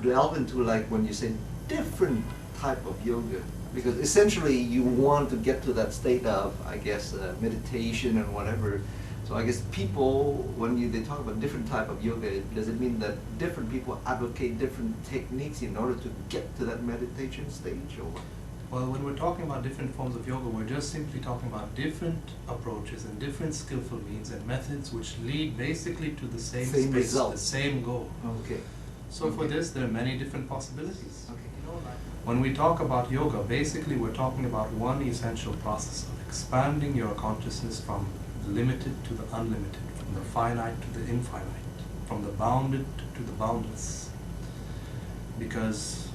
delve into, like, when you say different type of yoga, because essentially you want to get to that state of, I guess, meditation and whatever. So I guess people, when they talk about different type of yoga, does it mean that different people advocate different techniques in order to get to that meditation stage, or what? Well, when we're talking about different forms of yoga, we're just simply talking about different approaches and different skillful means and methods which lead basically to the same space, result, the same goal. Okay. So for this, there are many different possibilities. Okay. When we talk about yoga, basically we're talking about one essential process of expanding your consciousness from the limited to the unlimited, from the finite to the infinite, from the bounded to the boundless. Because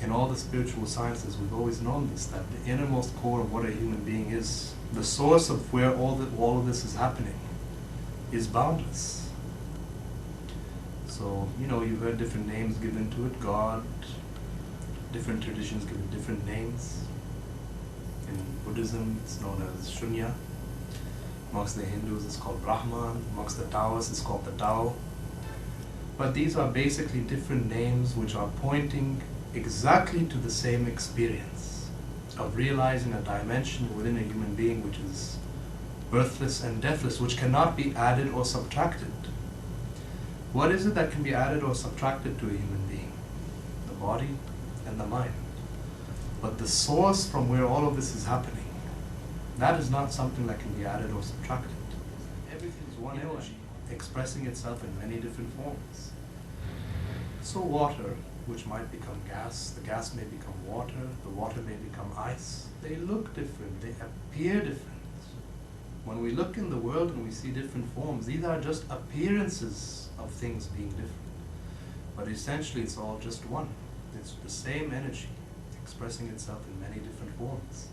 in all the spiritual sciences, we've always known this, that the innermost core of what a human being is, the source of where all of this is happening, is boundless. So, you've heard different names given to it, God, different traditions give it different names. In Buddhism, it's known as Shunya. Amongst the Hindus, it's called Brahman. Amongst the Taoists, it's called the Tao. But these are basically different names which are pointing exactly to the same experience of realizing a dimension within a human being which is birthless and deathless, which cannot be added or subtracted. What is it that can be added or subtracted to a human being? The body and the mind. But the source from where all of this is happening, that is not something that can be added or subtracted. Everything is one energy expressing itself in many different forms. So water, which might become gas, the gas may become water, the water may become ice. They look different, they appear different. When we look in the world and we see different forms, these are just appearances of things being different. But essentially it's all just one. It's the same energy expressing itself in many different forms.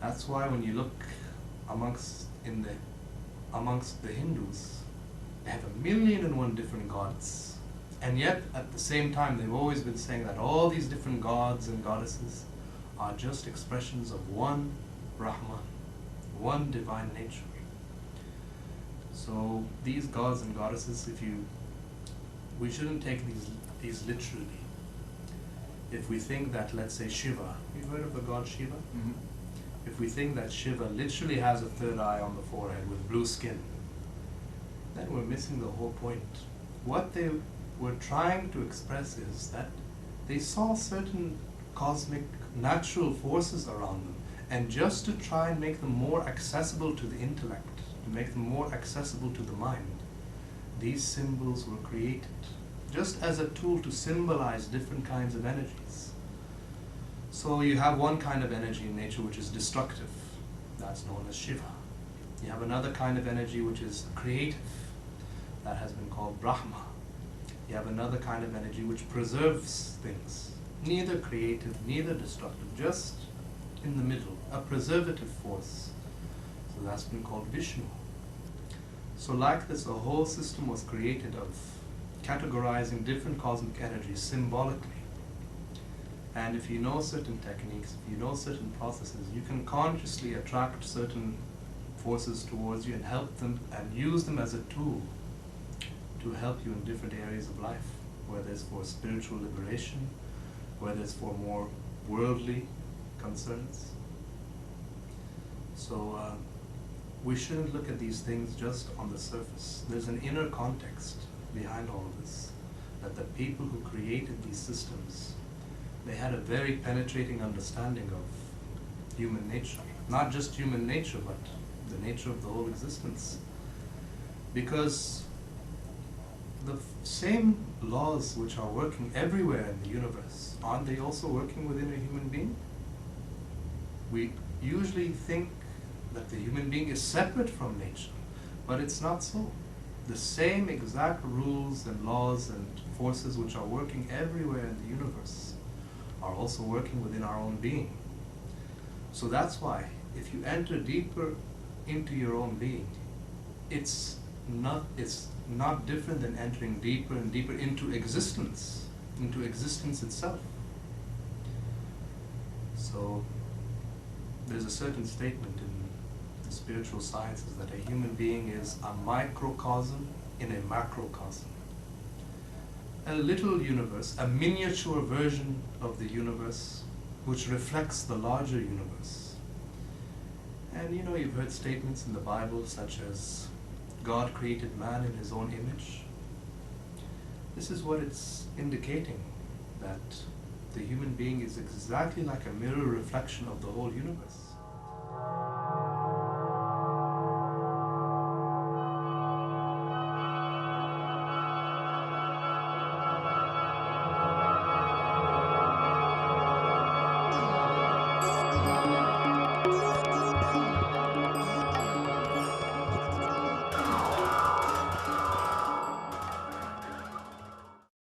That's why when you look amongst the Hindus, they have 1,000,001 different gods. And yet, at the same time, they've always been saying that all these different gods and goddesses are just expressions of one Brahman, one divine nature. So these gods and goddesses, we shouldn't take these literally. If we think that, let's say, Shiva, you've heard of the god Shiva? Mm-hmm. If we think that Shiva literally has a third eye on the forehead with blue skin, then we're missing the whole point. What they were trying to express is that they saw certain cosmic natural forces around them, and just to try and make them more accessible to the intellect, to make them more accessible to the mind, these symbols were created just as a tool to symbolize different kinds of energies. So you have one kind of energy in nature which is destructive, that's known as Shiva. You have another kind of energy which is creative, that has been called Brahma. You have another kind of energy which preserves things, neither creative, neither destructive, just in the middle, a preservative force. So that's been called Vishnu. So like this, a whole system was created of categorizing different cosmic energies symbolically. And if you know certain techniques, if you know certain processes, you can consciously attract certain forces towards you and help them and use them as a tool to help you in different areas of life, whether it's for spiritual liberation, whether it's for more worldly concerns. So we shouldn't look at these things just on the surface. There's an inner context behind all of this, that the people who created these systems, they had a very penetrating understanding of human nature. Not just human nature, but the nature of the whole existence. Because the same laws which are working everywhere in the universe, aren't they also working within a human being? We usually think that the human being is separate from nature, but it's not so. The same exact rules and laws and forces which are working everywhere in the universe are also working within our own being. So that's why, if you enter deeper into your own being, it's not different than entering deeper and deeper into existence itself. So there's a certain statement in the spiritual sciences that a human being is a microcosm in a macrocosm. a little universe, a miniature version of the universe which reflects the larger universe. And you've heard statements in the Bible such as God created man in his own image. This is what it's indicating, that the human being is exactly like a mirror reflection of the whole universe.